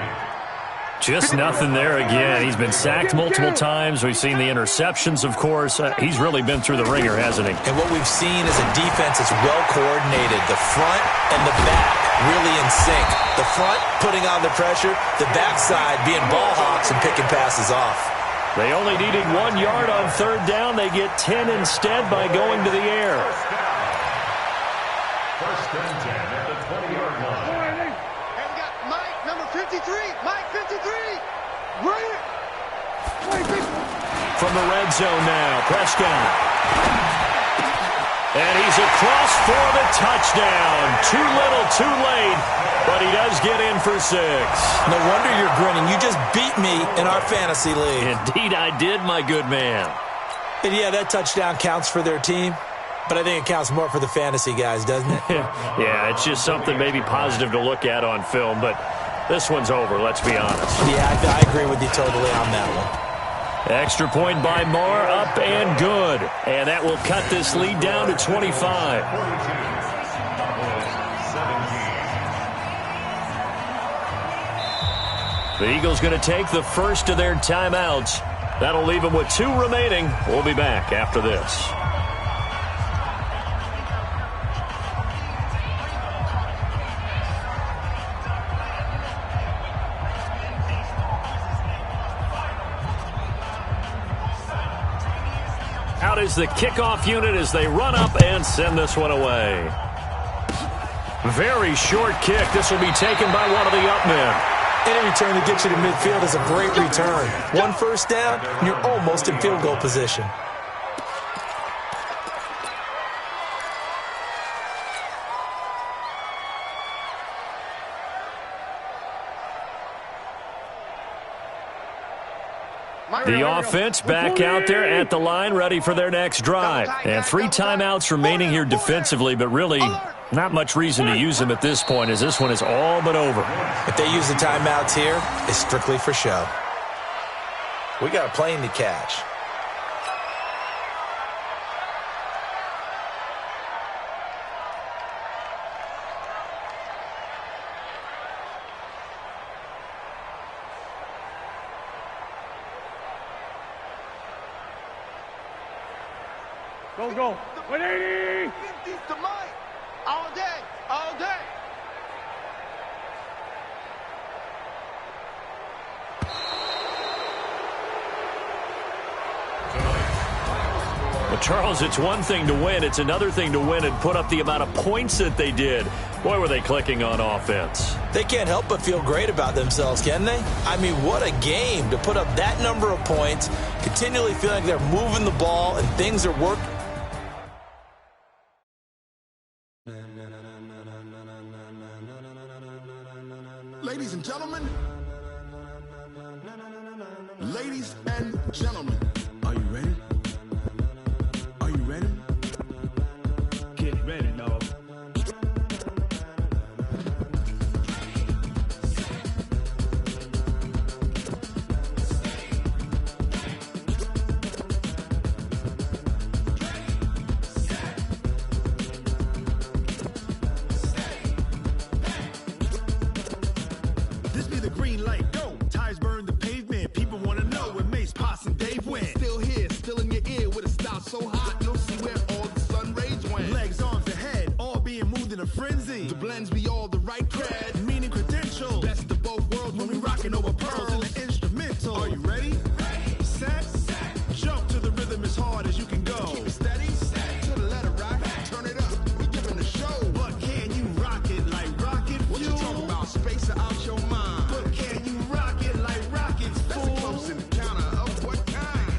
Just nothing there again. He's been sacked multiple times. We've seen the interceptions, of course. He's really been through the ringer, hasn't he? And what we've seen is a defense that's well-coordinated. The front and the back really in sync. The front putting on the pressure. The backside being ball hawks and picking passes off. They only needed 1 yard on 3rd down. They get 10 instead by going to the air. First and 10 at the 20-yard line. And we got Mike, number 53. Mike, 53. Right. From the red zone now, Prescott. And he's across for the touchdown. Too little, too late, but he does get in for 6. No wonder you're grinning. You just beat me in our fantasy league. Indeed I did, my good man. And yeah, that touchdown counts for their team, but I think it counts more for the fantasy guys, doesn't it? Yeah, it's just something maybe positive to look at on film, but this one's over, let's be honest. Yeah, I agree with you totally on that one. Extra point by Marr, up and good. And that will cut this lead down to 25. The Eagles going to take the first of their timeouts. That'll leave them with 2 remaining. We'll be back after this. Out is the kickoff unit as they run up and send this one away. Very short kick. This will be taken by one of the up men. Any return to get you to midfield is a great return. 1 first down, and you're almost in field goal position. The offense back out there at the line, ready for their next drive. And 3 timeouts remaining here defensively, but really not much reason to use them at this point as this one is all but over. If they use the timeouts here, it's strictly for show. We got a plane to catch. Go. 180! 50s to Mike. All day. All day. Well, Charles, it's one thing to win. It's another thing to win and put up the amount of points that they did. Boy, were they clicking on offense. They can't help but feel great about themselves, can they? I mean, what a game to put up that number of points, continually feeling like they're moving the ball and things are working. Ladies and gentlemen, are you ready? Are you ready? Get ready, dog. This be the green light, go. Tires burn the pavement. People want to know where Mace, Poss, and Dave went. Still here, still in your ear with a style so hot, you'll see where all the sun rays went. Legs, arms, and head, all being moved in a frenzy. The blends be all the right cred, meaning credentials. Best of both worlds when we rockin' over pearls in the instrumental. Are you ready? Set. Jump to the rhythm as hard as you can go. Keep it steady. To the letter rock. Turn it up. We giving the show. But can you rock it like rocket fuel? What you talking about? Space out your mind. But can you rock it like rockets, fool? That's a close encounter of what kind?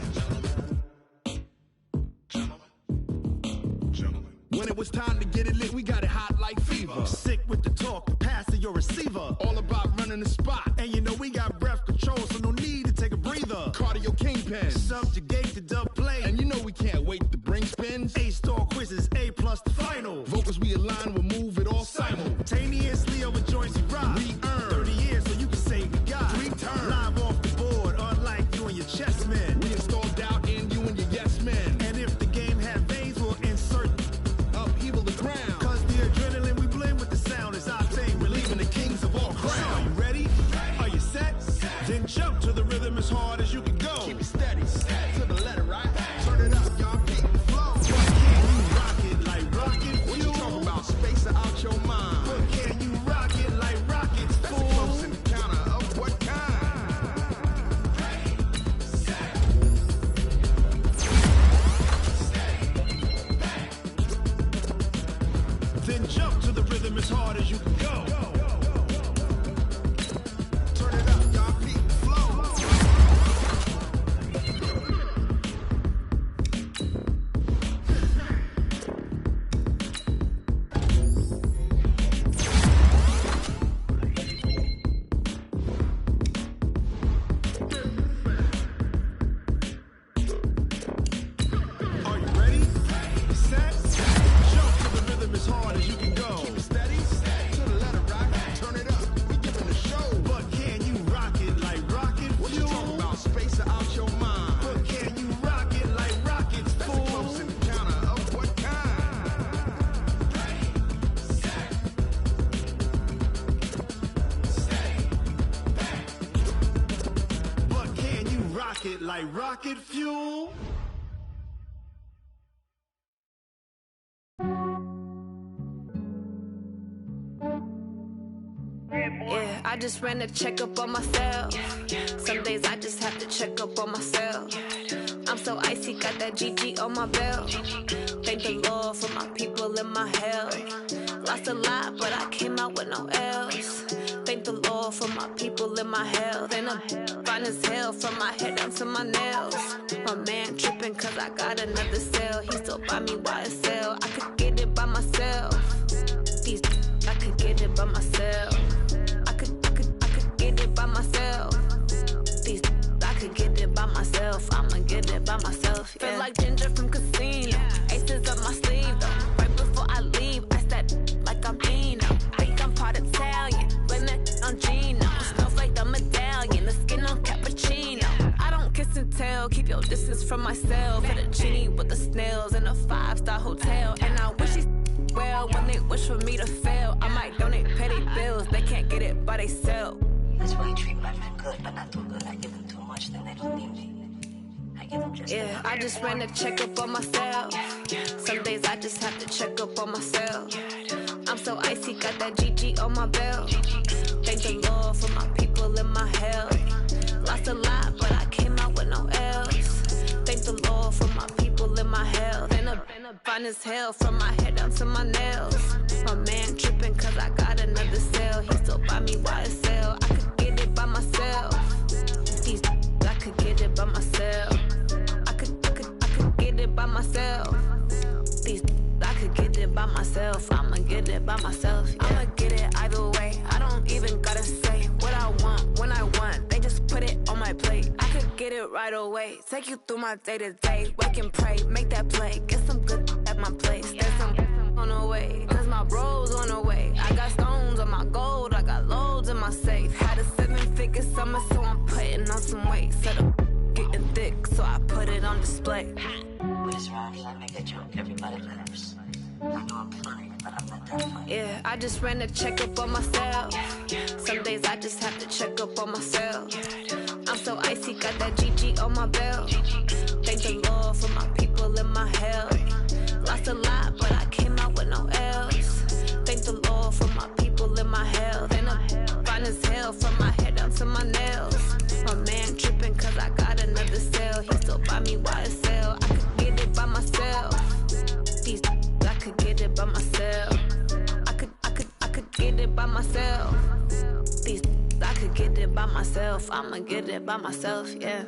Gentlemen. When it was time to get it lit, we got it hot like fever. Sick with the talk, the pass to your receiver. All about running the spot. And you know we got breath control, so no need to take a breather. Cardio kingpin. Subjugate the dub play. And you know we can't wait to bring spins. A-star quizzes, A+ the final. Vocals we align, we'll move it all simultaneously over joints we rock. We earn 30 years, so you can say we got 3 turns. Live off the board, unlike you and your chess men. We install doubt in you and your yes men. And if the game had veins, we'll insert upheaval the ground. Cause the adrenaline we blend with the sound is our thing. Relieving the kings of all crowns. So are you ready? Are you set? Then jump to the rhythm as hard as you can go. Keep it steady. To the letter, right? Turn it up, y'all. Keep the flow. But can you rock it like rocket fuel? What you talking about? Space out your mind. But can you rock it like rockets, fool? That's a close encounter of what kind? Then jump to the rhythm as hard as you can go. Turn it up, y'all. Keep the flow. Are you ready? Set. Jump to the rhythm as hard as you can go. Keep it steady. To the left. like rocket fuel. Yeah, I just ran a checkup on myself. Some days I just have to check up on myself. I'm so icy, got that GG on my belt. Thank the Lord for my people in my health. Lost a lot, but I came out with no L's. Thank the Lord for my people in my health. And I'm fine as hell from my head down to my nails. My man tripping cause I got another cell. He still buy me YSL. I could get it by myself. These I could get it by myself. I could get it by myself. These I could get it by myself. I'ma get it by myself. Yeah. Feel like Ginger from Casino. Aces up my sleeve though. Right before I leave, I step like I'm Dino. Think I'm part Italian, blame that on Gino. Smells like the medallion, the skin on cappuccino. I don't kiss and tell, keep your distance from myself. Hit a genie with the snails in a 5-star hotel. And I wish he well when they wish for me to fail. I might donate petty bills, they can't get it by they sell. That's why I treat women good, but not too good. I give them too much, then they don't need me. I give them just yeah, I just ran a checkup on myself. Some days I just have to check up on myself. I'm so icy, got that GG on my belt. Thank the Lord for my people in my health. Lost a lot, but I came out with no L's. Thank the Lord for my people in my health. And I'm fine as hell from my head down to my nails. My man tripping cause I got another cell. He still buy me YSL. I could get it by myself. These I could get it by myself. I could get it by myself. These I could get it by myself. I'ma get it by myself. Yeah. I'ma get it either way. I don't even gotta say what I want when I want. They just put it on my plate. I could get it right away. Take you through my day to day. Wake and pray, make that play. Get some good at my place. There's some on the way, cause my bro's on the way. I got stones on my gold, I got loads in my safe. Had a 7-figure summer, so I'm putting on some weight. Set up getting thick, so I put it on display. What is wrong? I make a joke, everybody laughs. I know I'm funny, but I'm not that funny. Yeah, I just ran a checkup on myself. Some days I just have to check up on myself. I'm so icy, got that GG on my belt. Thank the Lord for my people in my health. Lost a lot, but I came out with no L's. Thank the Lord for my people in my health. And I'm fine as hell from my head down to my nails. My man tripping cause I got another cell. He still buy me YSL. I could get it by myself. These I could get it by myself. I could get it by myself. These I could get it by myself. I'ma get it by myself, yeah.